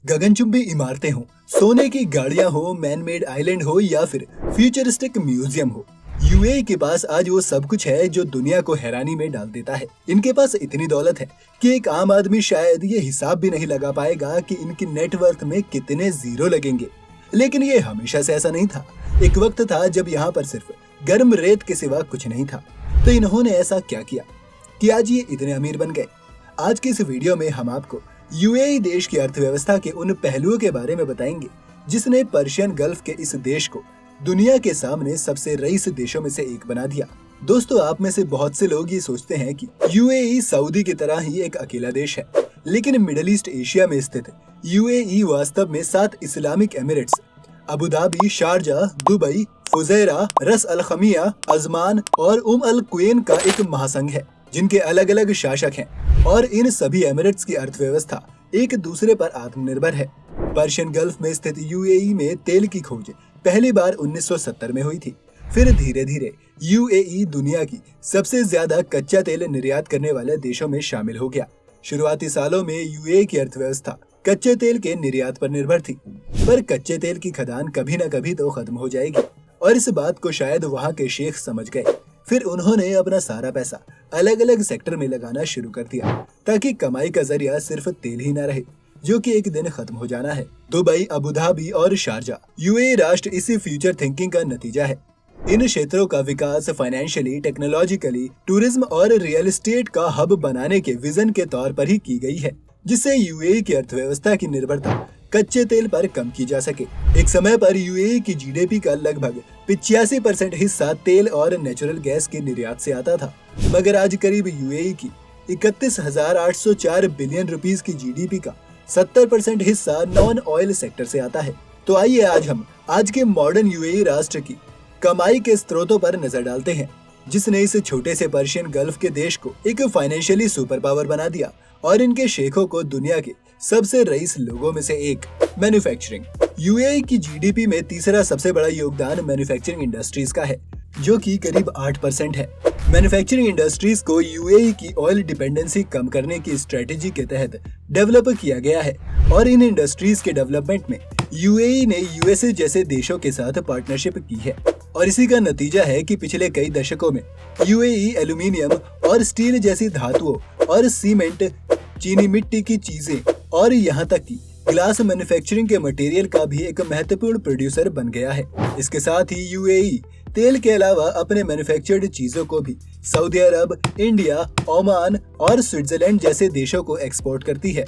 गगनचुंबी इमारतें हो, सोने की गाड़ियां हो, मैन मेड आइलैंड हो या फिर फ्यूचरिस्टिक म्यूजियम हो, यूएई के पास आज वो सब कुछ है जो दुनिया को हैरानी में डाल देता है। इनके पास इतनी दौलत है कि एक आम आदमी शायद ये हिसाब भी नहीं लगा पाएगा कि इनकी नेटवर्थ में कितने जीरो लगेंगे। लेकिन ये हमेशा से ऐसा नहीं था। एक वक्त था जब यहाँ पर सिर्फ गर्म रेत के सिवा कुछ नहीं था। तो इन्होंने ऐसा क्या किया कि आज ये इतने अमीर बन गए? आज के इस वीडियो में हम आपको यूएई देश की अर्थव्यवस्था के उन पहलुओं के बारे में बताएंगे जिसने पर्शियन गल्फ के इस देश को दुनिया के सामने सबसे रईस देशों में से एक बना दिया। दोस्तों, आप में से बहुत से लोग ये सोचते हैं कि यूएई सऊदी की तरह ही एक अकेला देश है, लेकिन मिडिल ईस्ट एशिया में स्थित यूएई वास्तव में 7 Islamic Emirates Abu Dhabi, Sharjah, Dubai, Fujairah, रस अल खमिया, अजमान और अल क्वेन का एक महासंघ है जिनके अलग अलग शासक हैं और इन सभी एमिरेट्स की अर्थव्यवस्था एक दूसरे पर आत्मनिर्भर है। पर्शियन गल्फ में स्थित यूएई में तेल की खोज पहली बार 1970 में हुई थी। फिर धीरे धीरे यूएई दुनिया की सबसे ज्यादा कच्चा तेल निर्यात करने वाले देशों में शामिल हो गया। शुरुआती सालों में यूएई की अर्थव्यवस्था कच्चे तेल के निर्यात पर निर्भर थी, पर कच्चे तेल की खदान कभी न कभी तो खत्म हो जाएगी और इस बात को शायद वहाँ के शेख समझ गए। फिर उन्होंने अपना सारा पैसा अलग अलग सेक्टर में लगाना शुरू कर दिया ताकि कमाई का जरिया सिर्फ तेल ही न रहे जो कि एक दिन खत्म हो जाना है। दुबई, अबू धाबी और शारजा यूएई राष्ट्र इसी फ्यूचर थिंकिंग का नतीजा है। इन क्षेत्रों का विकास फाइनेंशियली, टेक्नोलॉजिकली, टूरिज्म और रियल एस्टेट का हब बनाने के विजन के तौर पर ही की गई है, जिससे यूएई की अर्थव्यवस्था की निर्भरता कच्चे तेल पर कम की जा सके। एक समय पर यूएई की जीडीपी का लगभग 85% हिस्सा तेल और नेचुरल गैस के निर्यात से आता था, मगर आज करीब यूएई की 31,804 बिलियन रुपीस की जीडीपी का 70% हिस्सा नॉन ऑयल सेक्टर से आता है। तो आइए आज हम आज के मॉडर्न यूएई राष्ट्र की कमाई के स्रोतों पर नजर डालते हैं, जिसने इस छोटे से पर्शियन गल्फ के देश को एक फाइनेंशियली सुपर पावर बना दिया और इनके शेखों को दुनिया के सबसे रईस लोगों में से एक। मैन्युफैक्चरिंग। यूएई की जीडीपी में तीसरा सबसे बड़ा योगदान मैन्युफैक्चरिंग इंडस्ट्रीज का है, जो कि करीब 8% है। मैन्युफैक्चरिंग इंडस्ट्रीज को यूएई की ऑयल डिपेंडेंसी कम करने की स्ट्रेटेजी के तहत डेवलप किया गया है और इन इंडस्ट्रीज के डेवलपमेंट में यूएई ने यूएसए जैसे देशों के साथ पार्टनरशिप की है और इसी का नतीजा है कि पिछले कई दशकों में यूएई एल्यूमिनियम और स्टील जैसी धातुओं और सीमेंट, चीनी मिट्टी की चीजें और यहाँ तक कि ग्लास मैन्युफैक्चरिंग के मटेरियल का भी एक महत्वपूर्ण प्रोड्यूसर बन गया है। इसके साथ ही यूएई तेल के अलावा अपने मैन्युफैक्चर्ड चीजों को भी सऊदी अरब, इंडिया, ओमान और स्विट्जरलैंड जैसे देशों को एक्सपोर्ट करती है।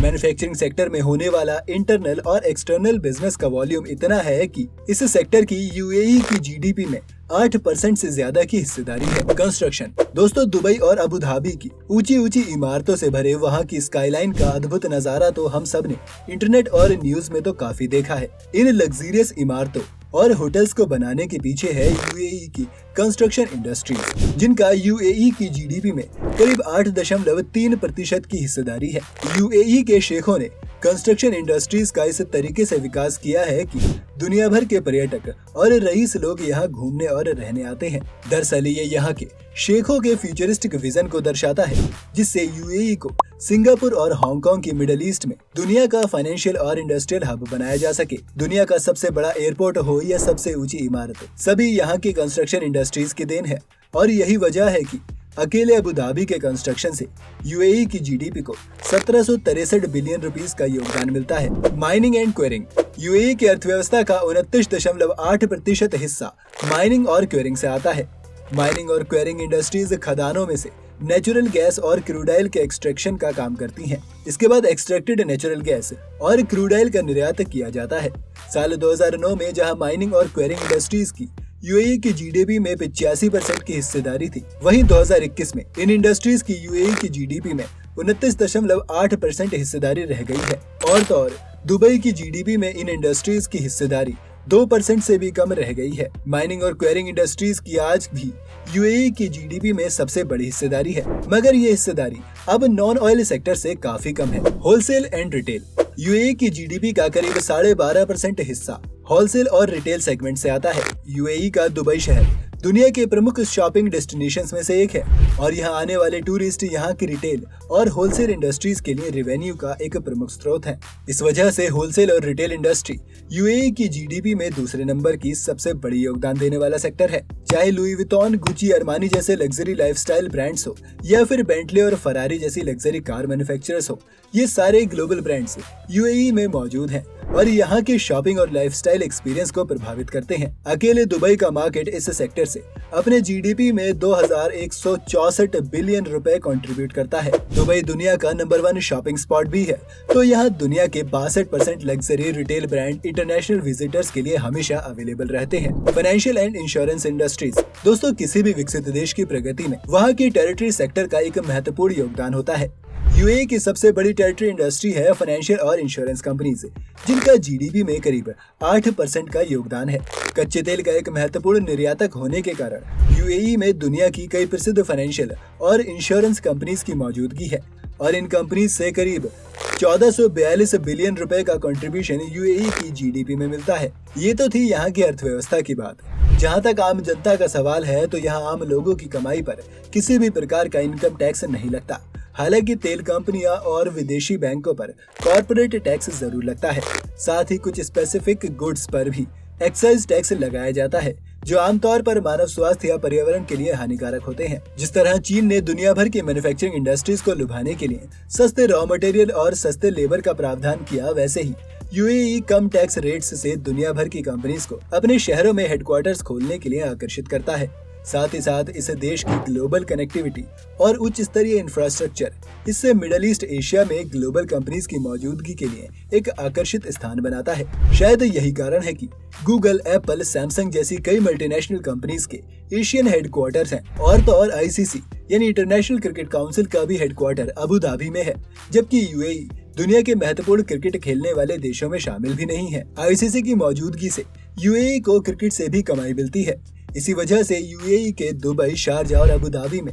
मैन्युफैक्चरिंग सेक्टर में होने वाला इंटरनल और एक्सटर्नल बिजनेस का वॉल्यूम इतना है कि इस सेक्टर की यूएई की जीडीपी में 8% से ज्यादा की हिस्सेदारी है। कंस्ट्रक्शन। दोस्तों, दुबई और अबू धाबी की ऊंची ऊंची इमारतों से भरे वहां की स्काईलाइन का अद्भुत नजारा तो हम सब ने इंटरनेट और न्यूज में तो काफी देखा है। इन लग्जरियस इमारतों और होटल्स को बनाने के पीछे है यूएई की कंस्ट्रक्शन इंडस्ट्रीज, जिनका यूएई की जीडीपी में करीब 8.3% की हिस्सेदारी है। यूएई के शेखों ने कंस्ट्रक्शन इंडस्ट्रीज का इस तरीके से विकास किया है कि दुनिया भर के पर्यटक और रईस लोग यहाँ घूमने और रहने आते हैं। दरअसल ये यहाँ के शेखों के फ्यूचरिस्टिक विजन को दर्शाता है, जिससे यूएई को सिंगापुर और हांगकांग की मिडिल ईस्ट में दुनिया का फाइनेंशियल और इंडस्ट्रियल हब बनाया जा सके। दुनिया का सबसे बड़ा एयरपोर्ट हो या सबसे ऊंची इमारत, सभी यहाँ की कंस्ट्रक्शन इंडस्ट्रीज की देन है और यही वजह है कि अकेले अबू धाबी के कंस्ट्रक्शन से यूएई की जीडीपी को 1763 बिलियन रुपीस का योगदान मिलता है। Mining and quarrying. यूएई की अर्थव्यवस्था का 29.8% हिस्सा माइनिंग और क्वेरिंग से आता है। माइनिंग और क्वेरिंग इंडस्ट्रीज खदानों में से नेचुरल गैस और क्रूड ऑयल के एक्सट्रैक्शन का काम करती हैं। इसके बाद एक्सट्रैक्टेड नेचुरल गैस और क्रूड ऑयल का निर्यात किया जाता है। साल 2009 में जहां माइनिंग और क्वेरिंग इंडस्ट्रीज की यूएई की जीडीपी में 85% की हिस्सेदारी थी, वहीं 2021 में इन इंडस्ट्रीज की यूएई की जीडीपी में 29.8% हिस्सेदारी रह गई है। और तो और दुबई की जीडीपी में इन इंडस्ट्रीज की हिस्सेदारी 2% से भी कम रह गई है। माइनिंग और क्वेरिंग इंडस्ट्रीज की आज भी यूएई की जीडीपी में सबसे बड़ी हिस्सेदारी है, मगर ये हिस्सेदारी अब नॉन ऑयल सेक्टर से काफी कम है। Wholesale and retail. यूएई की जीडीपी का करीब 12.5% हिस्सा होलसेल और रिटेल सेगमेंट से आता है। यूएई का दुबई शहर दुनिया के प्रमुख शॉपिंग डेस्टिनेशंस में से एक है और यहाँ आने वाले टूरिस्ट यहाँ की रिटेल और होलसेल इंडस्ट्रीज के लिए रेवेन्यू का एक प्रमुख स्रोत है। इस वजह से होलसेल और रिटेल इंडस्ट्री यूएई की जीडीपी में दूसरे नंबर की सबसे बड़ी योगदान देने वाला सेक्टर है। चाहे लुई विटॉन, गुची, अरमानी जैसे लग्जरी लाइफस्टाइल ब्रांड्स हो या फिर बेंटले और फरारी जैसी लग्जरी कार मैन्युफैक्चरर्स हो, ये सारे ग्लोबल ब्रांड्स यूएई में मौजूद हैं और यहाँ के शॉपिंग और लाइफस्टाइल एक्सपीरियंस को प्रभावित करते हैं। अकेले दुबई का मार्केट इस सेक्टर से अपने जीडीपी में 2164 बिलियन रुपए कंट्रीब्यूट करता है। दुबई दुनिया का नंबर 1 शॉपिंग स्पॉट भी है, तो यहाँ दुनिया के 62% luxury retail brand international visitors के लिए हमेशा अवेलेबल रहते हैं। फाइनेंशियल एंड इंश्योरेंस इंडस्ट्रीज दोस्तों, किसी भी विकसित देश की प्रगति में वहाँ की टेरिटरी सेक्टर का एक महत्वपूर्ण योगदान होता है। यूएई की सबसे बड़ी टेरिटरी इंडस्ट्री है फाइनेंशियल और इंश्योरेंस कंपनीज, जिनका जीडीपी में करीब 8% का योगदान है। कच्चे तेल का एक महत्वपूर्ण निर्यातक होने के कारण यूएई में दुनिया की कई प्रसिद्ध फाइनेंशियल और इंश्योरेंस कंपनीज की मौजूदगी है और इन कंपनीज से करीब 1442 बिलियन रुपए का कंट्रीब्यूशन यूएई की जीडीपी में मिलता है। ये तो थी यहाँ की अर्थव्यवस्था की बात। जहाँ तक आम जनता का सवाल है, तो यहाँ आम लोगों की कमाई पर किसी भी प्रकार का इनकम टैक्स नहीं लगता। हालांकि तेल कंपनियां और विदेशी बैंकों पर कॉर्पोरेट टैक्स जरूर लगता है। साथ ही कुछ स्पेसिफिक गुड्स पर भी एक्साइज टैक्स लगाया जाता है, जो आमतौर पर मानव स्वास्थ्य या पर्यावरण के लिए हानिकारक होते हैं। जिस तरह चीन ने दुनिया भर की मैन्युफैक्चरिंग इंडस्ट्रीज को लुभाने के लिए सस्ते रॉ मटेरियल और सस्ते लेबर का प्रावधान किया, वैसे ही यूएई कम टैक्स रेट्स से दुनिया भर की कंपनीज को अपने शहरों में हेडक्वार्टर्स खोलने के लिए आकर्षित करता है। साथ ही साथ इस देश की ग्लोबल कनेक्टिविटी और उच्च स्तरीय इंफ्रास्ट्रक्चर इससे मिडिल ईस्ट एशिया में ग्लोबल कंपनीज की मौजूदगी के लिए एक आकर्षित स्थान बनाता है। शायद यही कारण है कि गूगल, एप्पल, सैमसंग जैसी कई मल्टीनेशनल कंपनीज के एशियन हेडक्वार्टर्स हैं। और तो और आईसीसी यानी इंटरनेशनल क्रिकेट काउंसिल का भी हेडक्वार्टर अबू धाबी में है, जबकि यूएई दुनिया के महत्वपूर्ण क्रिकेट खेलने वाले देशों में शामिल भी नहीं है। आईसीसी की मौजूदगी से यूएई को क्रिकेट से भी कमाई मिलती है। इसी वजह से यूएई के दुबई, शारजा और अबू धाबी में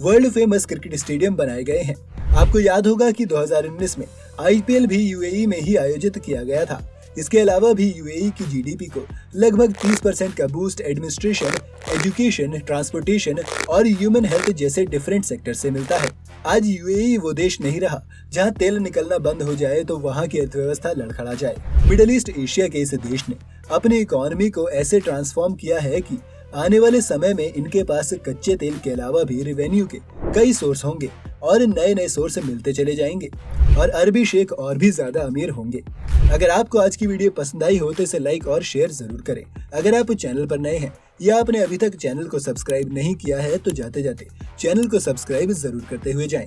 वर्ल्ड फेमस क्रिकेट स्टेडियम बनाए गए हैं। आपको याद होगा कि 2019 में आईपीएल भी यूएई में ही आयोजित किया गया था। इसके अलावा भी यूएई की जीडीपी को लगभग 30% का बूस्ट एडमिनिस्ट्रेशन, एजुकेशन, ट्रांसपोर्टेशन और ह्यूमन हेल्थ जैसे डिफरेंट सेक्टर से मिलता है। आज यूएई वो देश नहीं रहा जहां तेल निकलना बंद हो जाए तो वहां की अर्थव्यवस्था लड़खड़ा जाए। मिडिल ईस्ट एशिया के इस देश ने अपनी इकोनॉमी को ऐसे ट्रांसफॉर्म किया है कि आने वाले समय में इनके पास कच्चे तेल के अलावा भी रेवेन्यू के कई सोर्स होंगे और नए नए सोर्स मिलते चले जाएंगे और अरबी शेख और भी ज्यादा अमीर होंगे। अगर आपको आज की वीडियो पसंद आई हो तो इसे लाइक और शेयर जरूर करें। अगर आप चैनल पर नए हैं या आपने अभी तक चैनल को सब्सक्राइब नहीं किया है तो जाते जाते चैनल को सब्सक्राइब जरूर करते हुए जाएं।